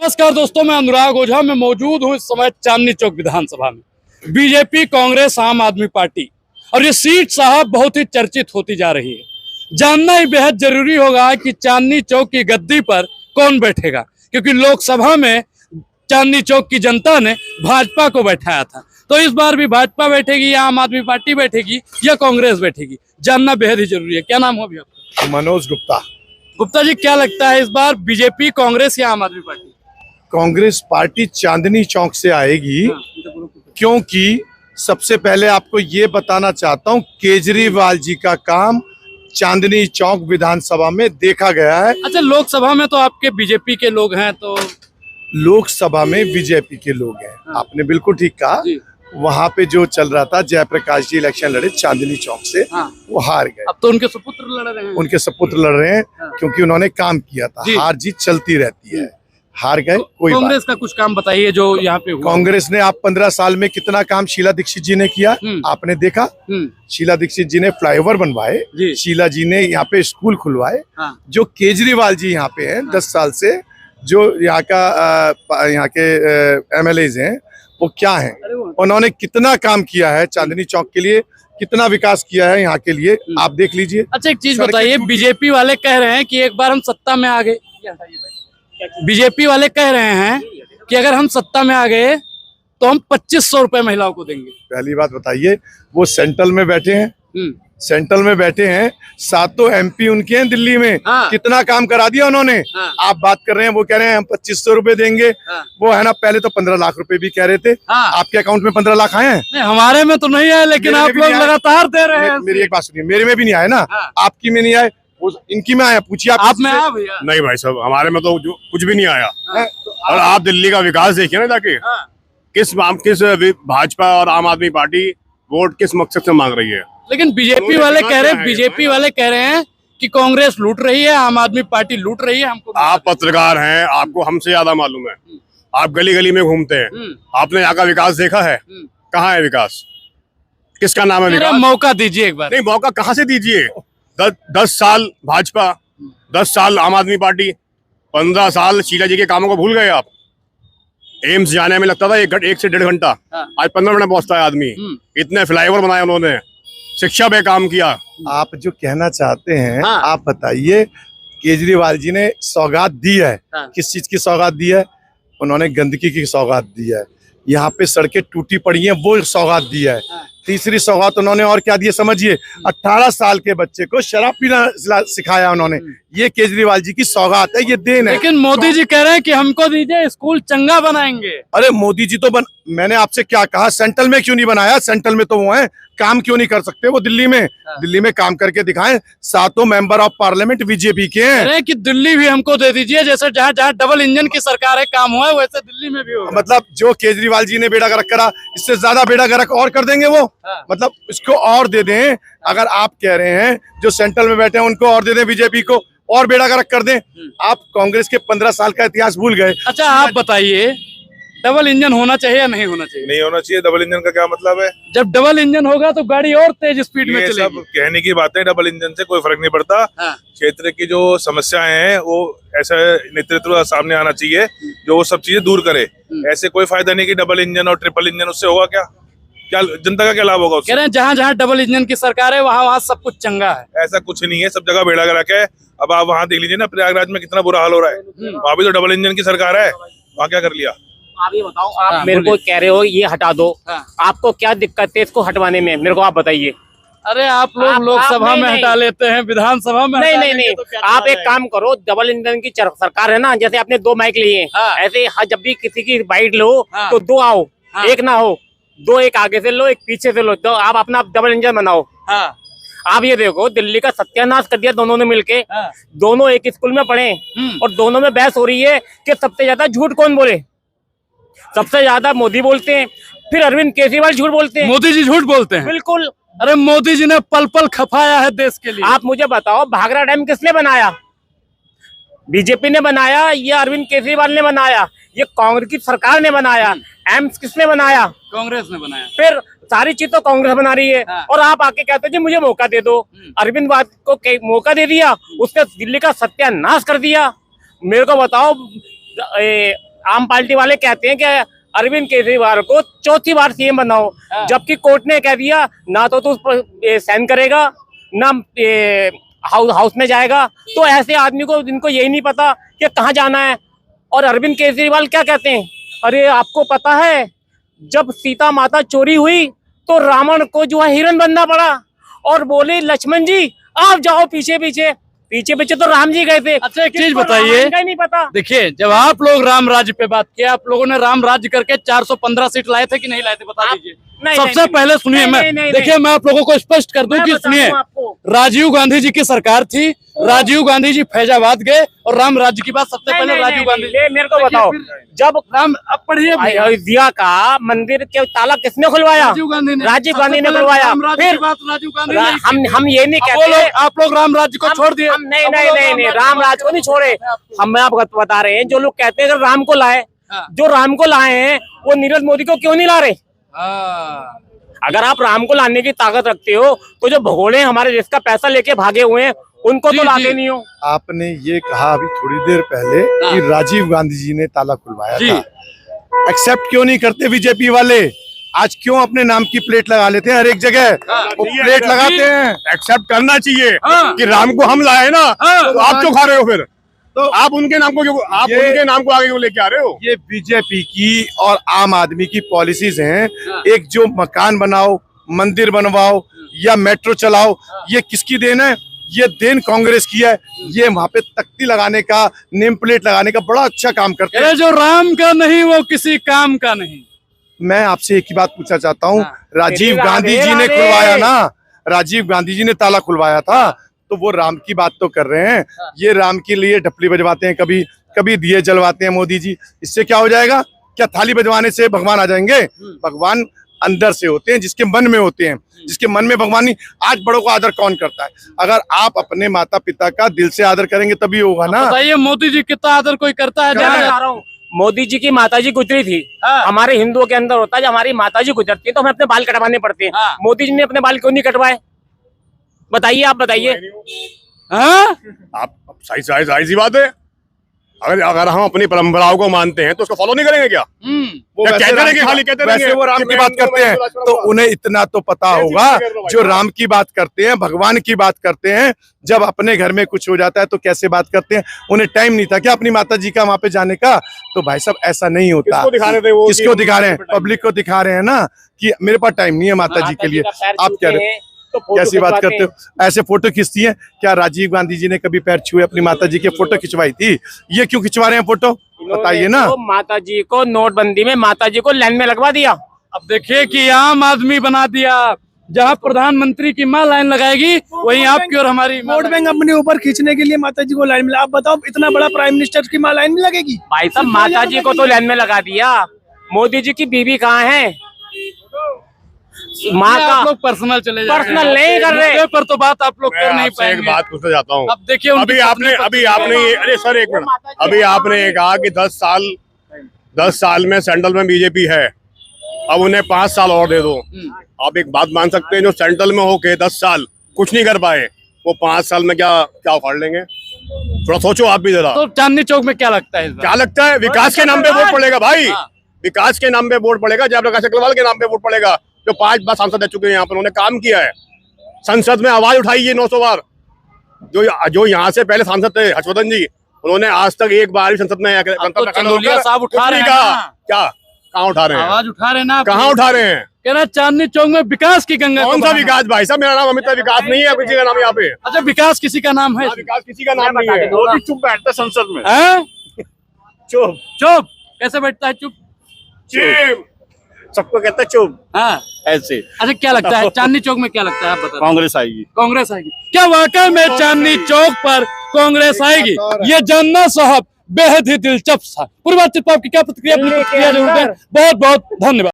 नमस्कार दोस्तों, मैं अनुराग ओझा। मैं मौजूद हूं इस समय चांदनी चौक विधानसभा में। बीजेपी, कांग्रेस, आम आदमी पार्टी और ये सीट साहब बहुत ही चर्चित होती जा रही है। जानना ही बेहद जरूरी होगा कि चांदनी चौक की गद्दी पर कौन बैठेगा, क्योंकि लोकसभा में चांदनी चौक की जनता ने भाजपा को बैठाया था। तो इस बार भी भाजपा बैठेगी या आम आदमी पार्टी बैठेगी या कांग्रेस बैठेगी, जानना बेहद ही जरूरी है। क्या नाम हो अभी आपका? मनोज गुप्ता। गुप्ता जी, क्या लगता है इस बार बीजेपी, कांग्रेस या आम आदमी पार्टी? कांग्रेस पार्टी चांदनी चौक से आएगी, क्योंकि सबसे पहले आपको ये बताना चाहता हूँ, केजरीवाल जी का काम चांदनी चौक विधानसभा में देखा गया है। अच्छा, लोकसभा में तो आपके बीजेपी के लोग हैं, तो लोकसभा में बीजेपी के लोग हैं। आपने बिल्कुल ठीक कहा। वहाँ पे जो चल रहा था, जयप्रकाश जी इलेक्शन लड़े चांदनी चौक से, वो हार गए। अब तो उनके सुपुत्र लड़ रहे हैं। उनके सपुत्र लड़ रहे हैं, क्योंकि उन्होंने काम किया था। हार जीत चलती रहती है, हार गए कोई बात। कांग्रेस का कुछ काम बताइए जो यहाँ पे हुआ। कांग्रेस ने आप 15 साल में कितना काम शीला दीक्षित जी ने किया, आपने देखा। शीला दीक्षित जी ने फ्लाईओवर बनवाए, शीला जी ने यहाँ पे स्कूल खुलवाए। जो केजरीवाल जी यहाँ पे हैं 10 साल से, जो यहाँ के MLAs हैं, वो क्या हैं, उन्होंने कितना काम किया है चांदनी चौक के लिए, कितना विकास किया है यहाँ के लिए, आप देख लीजिए। अच्छा, एक चीज बताइए, बीजेपी वाले कह रहे हैं कि एक बार हम सत्ता में आ गए। बीजेपी वाले कह रहे हैं कि अगर हम सत्ता में आ गए तो हम 2500 रुपए महिलाओं को देंगे। पहली बात बताइए, वो सेंट्रल में बैठे हैं, सेंट्रल में बैठे हैं, 7 MP उनके हैं दिल्ली में। कितना काम करा दिया उन्होंने। आप बात कर रहे हैं, वो कह रहे हैं हम 2500 रुपए देंगे। वो है ना, पहले तो 15 लाख रुपए भी कह रहे थे। आपके अकाउंट में 15 लाख आए हैं? नहीं, हमारे में तो नहीं आए, लेकिन आप लोग लगातार दे रहे हैं। मेरी एक बात सुनिए, मेरे में भी नहीं आए ना, आपकी में नहीं आए, इनकी में आया। पूछिए आप में आया भैया? नहीं भाई साहब, हमारे में तो कुछ भी नहीं आया। और आप दिल्ली का विकास देखिए ना जाके, किस भाजपा और आम आदमी पार्टी वोट किस मकसद से मांग रही है। लेकिन बीजेपी वाले कह रहे हैं कि कांग्रेस लूट रही है, आम आदमी पार्टी लूट रही है हमको। आप पत्रकार हैं, आपको हमसे ज्यादा मालूम है। आप गली गली में घूमते हैं, आपने यहाँ का विकास देखा है? कहाँ है विकास? किसका नाम है विकास? मौका दीजिए एक बार। नहीं, मौका कहाँ से दीजिए? 10 साल भाजपा, 10 साल आम आदमी पार्टी, 15 साल शीला जी के कामों को भूल गए आप। एम्स जाने में लगता था 1 से 1.5 घंटा, आज 15 मिनट पहुंचता है आदमी। इतने फ्लाईओवर बनाए उन्होंने, शिक्षा पे काम किया। आप जो कहना चाहते हैं, आप बताइए। केजरीवाल जी ने सौगात दी है, किस चीज की सौगात दी है? उन्होंने गंदगी की सौगात दी है। यहाँ पे सड़कें टूटी पड़ी हैं, वो सौगात दी है। तीसरी सौगात उन्होंने और क्या दी है समझिए? 18 साल के बच्चे को शराब पीना सिखाया उन्होंने। ये केजरीवाल जी की सौगात है, ये देन है। लेकिन मोदी जी कह रहे हैं कि हमको दीजिए, स्कूल चंगा बनाएंगे। अरे मोदी जी तो मैंने आपसे क्या कहा, सेंट्रल में क्यों नहीं बनाया? सेंट्रल में तो वो है, काम क्यों नहीं कर सकते वो दिल्ली में? दिल्ली में काम करके दिखाएं। 7 मेंबर ऑफ पार्लियामेंट बीजेपी के हैं। अरे कि दिल्ली भी हमको दे दीजिए, जैसे जहाँ जहाँ डबल इंजन की सरकार है, काम हुआ है वैसे दिल्ली में भी होगा। मतलब जो केजरीवाल जी ने बेड़ा गर्क करा, इससे ज्यादा बेड़ा गर्क और कर देंगे वो। मतलब इसको और दे दें। अगर आप कह रहे हैं जो सेंट्रल में बैठे हैं उनको और दे दें, बीजेपी को और बेड़ा गर्क कर दें। आप कांग्रेस के 15 साल का इतिहास भूल गए। अच्छा, आप बताइए, डबल इंजन होना चाहिए या नहीं होना चाहिए? नहीं होना चाहिए। डबल इंजन का क्या मतलब है? जब डबल इंजन होगा तो गाड़ी और तेज स्पीड में चलेगी। सब कहने की बात है, डबल इंजन से कोई फर्क नहीं पड़ता। क्षेत्र की जो समस्याएं हैं वो ऐसा नेतृत्व सामने आना चाहिए जो वो सब चीजें दूर करे। ऐसे कोई फायदा नहीं कि डबल इंजन और ट्रिपल इंजन, उससे होगा क्या? जनता का क्या लाभ होगा? कह रहे हैं जहाँ जहाँ डबल इंजन की सरकार है वहाँ सब कुछ चंगा है। ऐसा कुछ नहीं है, सब जगह बेड़ा गर्क है। अब आप वहाँ देख लीजिए ना, प्रयागराज में कितना बुरा हाल हो रहा है। वहाँ भी तो डबल इंजन की सरकार है, वहाँ क्या कर लिया? आप ये बताओ, आप मेरे को कह रहे हो ये हटा दो, आपको क्या दिक्कत है इसको हटवाने में? मेरे को आप बताइए। अरे आप लोग लोकसभा में हटा लेते हैं, विधानसभा में नहीं, तो आप एक काम करो, डबल इंजन की सरकार है ना, जैसे आपने 2 माइक लिए, ऐसे जब भी किसी की बाइट लो तो 2 आओ, एक ना हो। 2 एक आगे से लो, एक पीछे से लो, तो आप अपना डबल इंजन बनाओ। आप ये देखो, दिल्ली का सत्यानाश कर दिया दोनों ने मिलके। दोनों एक स्कूल में पढ़े और दोनों में बहस हो रही है कि सबसे ज्यादा झूठ कौन बोले। सबसे ज्यादा मोदी बोलते हैं, फिर अरविंद केजरीवाल झूठ बोलते हैं। मोदी जी झूठ बोलते हैं? बिल्कुल। अरे मोदी जी ने पल पल खपाया है देश के लिए। आप मुझे बताओ, भाखड़ा डैम किसने बनाया? बीजेपी ने बनाया या अरविंद केजरीवाल ने बनाया? ये कांग्रेस की सरकार ने बनाया। एम्स किसने बनाया? कांग्रेस ने बनाया। फिर सारी चीज तो कांग्रेस बना रही है। और आप आके कहते हो जी मुझे मौका दे दो। अरविंद बात को मौका दे दिया, उसने दिल्ली का सत्यानाश कर दिया। मेरे को बताओ, आम पार्टी वाले कहते हैं कि अरविंद केजरीवाल को चौथी बार सीएम बनाओ, जबकि कोर्ट ने कह दिया ना तो तू साइन करेगा ना हाउस में जाएगा। तो ऐसे आदमी को जिनको यही नहीं पता कि कहाँ जाना है। और अरविंद केजरीवाल क्या कहते हैं, अरे आपको पता है जब सीता माता चोरी हुई तो रावण को जो है हिरण बनना पड़ा, और बोले लक्ष्मण जी आप जाओ पीछे पीछे। पीछे पीछे तो राम जी गए थे। अच्छा एक चीज बताइए, नहीं पता। देखिए जब आप लोग राम राज्य पे बात किया, आप लोगों ने राम राज्य करके 415 सीट लाए थे कि नहीं लाए थे, बता दीजिए। सबसे पहले सुनिए, मैं देखिए मैं आप लोगों को स्पष्ट कर दूं कि सुनिए, राजीव गांधी जी की सरकार थी, राजीव गांधी जी फैजाबाद गए और राम राज्य की बात सबसे पहले राजीव गांधी। मेरे को बताओ, जब राम अब पढ़िए, अयोध्या का मंदिर के ताला किसने खुलवाया? राजीव गांधी ने खुलवाया। फिर राजीव गांधी हम ये नहीं कहते आप लोग राम राज्य को छोड़ दिए। नहीं, राम राज्य को नहीं छोड़े। हम आपको बता रहे हैं, जो लोग कहते हैं अगर राम को लाए, जो राम को लाए हैं वो नीरज मोदी को क्यों नहीं ला रहे? अगर आप राम को लाने की ताकत रखते हो तो जो भगोड़े हमारे देश का पैसा लेके भागे हुए हैं उनको तो लाते नहीं हो। आपने ये कहा अभी थोड़ी देर पहले कि राजीव गांधी जी ने ताला खुलवाया था, एक्सेप्ट क्यों नहीं करते बीजेपी वाले? आज क्यों अपने नाम की प्लेट लगा लेते हैं हर एक जगह? वो प्लेट लगाते हैं। एक्सेप्ट करना चाहिए कि राम को हम लाए ना, तो आप क्यों खा रहे हो फिर? तो आप उनके नाम को उनके नाम को आगे क्यों लेके आ रहे हो? ये बीजेपी की और आम आदमी की पॉलिसीज हैं। एक जो मकान बनाओ, मंदिर बनवाओ या मेट्रो चलाओ, ये किसकी देन है? ये देन कांग्रेस की है। ये वहाँ पे तख्ती लगाने का, नेम प्लेट लगाने का बड़ा अच्छा काम करते हैं। जो राम का नहीं वो किसी काम का नहीं। मैं आपसे एक ही बात पूछना चाहता हूँ, राजीव गांधी जी ने खुलवाया ना, राजीव गांधी जी ने ताला खुलवाया था, तो वो राम की बात तो कर रहे हैं। ये राम के लिए ढपली बजवाते हैं, कभी कभी दिए जलवाते हैं मोदी जी। इससे क्या हो जाएगा? क्या थाली बजवाने से भगवान आ जाएंगे? भगवान अंदर से होते हैं, जिसके मन में होते हैं। जिसके मन में भगवान नहीं। आज बड़ों का आदर कौन करता है? अगर आप अपने माता पिता का दिल से आदर करेंगे तभी होगा ना। बताइए मोदी जी कितना आदर कोई करता है? मोदी जी की माताजी गुजरी थी। हमारे हिंदुओं के अंदर होता है, जब हमारी माताजी गुजरती है तो हमें अपने बाल कटवाने पड़ते हैं। मोदी जी ने अपने बाल क्यों नहीं कटवाए? बताइए, आप बताइए। आप सही सी बात है। अगर हम अपनी परंपराओं को मानते हैं तो उसको फॉलो नहीं करेंगे क्या? वो वैसे वो राम की बात करते हैं तो उन्हें इतना तो पता होगा, जो राम की बात करते हैं, भगवान की बात करते हैं, जब अपने घर में कुछ हो जाता है तो कैसे बात करते हैं। उन्हें टाइम नहीं था क्या अपनी माता जी का वहां पे जाने का? तो भाई साहब ऐसा नहीं होता। किसको दिखा रहे हैं? पब्लिक को दिखा रहे हैं ना कि मेरे पास टाइम नहीं है माता जी के लिए। आप क्या कैसी बात करते हो? ऐसे फोटो खींचती हैं क्या? राजीव गांधी जी ने कभी पैर छुए अपनी माता जी के फोटो खिंचवाई थी? ये क्यों खिंचवा रहे हैं फोटो? बताइए ना। तो माता जी को नोटबंदी में माता जी को लाइन में लगवा दिया। अब देखिए कि आम आदमी बना दिया। जहाँ प्रधानमंत्री की माँ लाइन लगाएगी वहीं आपकी और हमारी वोट बैंक अपने ऊपर खींचने के लिए माता जी को लाइन में। आप बताओ, इतना बड़ा प्राइम मिनिस्टर की माँ लाइन में लगेगी? भाई साहब, माता जी को तो लाइन में लगा दिया। मोदी जी की बीवी कहाँ है? माँ का आप लोग पर्सनल चले जाए, पर्सनल नहीं कर रहे पर तो बात आप लोग कर नहीं पाएंगे। एक बात पूछना चाहता हूँ। अब देखिए अभी आपने अरे सर एक मिनट, अभी आपने कहा कि 10 साल में सेंट्रल में बीजेपी है, अब उन्हें 5 साल और दे दो। आप एक बात मान सकते हैं, जो सेंट्रल में होके 10 साल कुछ नहीं कर पाए, वो 5 साल में क्या उखाड़ लेंगे? थोड़ा सोचो आप भी जरा। तो चांदनी चौक में क्या लगता है? क्या लगता है? विकास के नाम पे वोट पड़ेगा भाई, विकास के नाम पे वोट पड़ेगा। जयप्रकाश अग्रवाल के नाम पे वोट पड़ेगा, जो 5 बार सांसद रह चुके हैं यहाँ पर, उन्होंने काम किया है, संसद में आवाज उठाई है 900 बार। जो यहाँ से पहले सांसद थे हर्षवर्धन जी, उन्होंने आज तक एक बार भी संसद में चंदौलिया साहब उठा रहे हैं। क्या कहाँ उठा रहे हैं? आवाज उठा रहे हैं ना। कहाँ उठा रहे हैं? कह रहा चांदनी चौक में विकास की गंगा। कौन सा विकास भाई साहब? मेरा नाम अमिताभ विकास नहीं है किसी का नाम यहाँ पे। अच्छा, विकास किसी का नाम है? विकास किसी का नाम नहीं है। वो भी चुप बैठता संसद में। चुप चुप कैसे बैठता है? चुप सबको कहता है चुप। हाँ ऐसे। अच्छा, क्या लगता है चांदनी चौक में? क्या लगता है आप बता? कांग्रेस आएगी। कांग्रेस आएगी क्या? वाकई में चांदनी चौक पर कांग्रेस आएगी? ये जानना साहब बेहद ही दिलचस्प था। पूरी बातचीत पर आपकी क्या प्रतिक्रिया जरूर दें। बहुत बहुत धन्यवाद।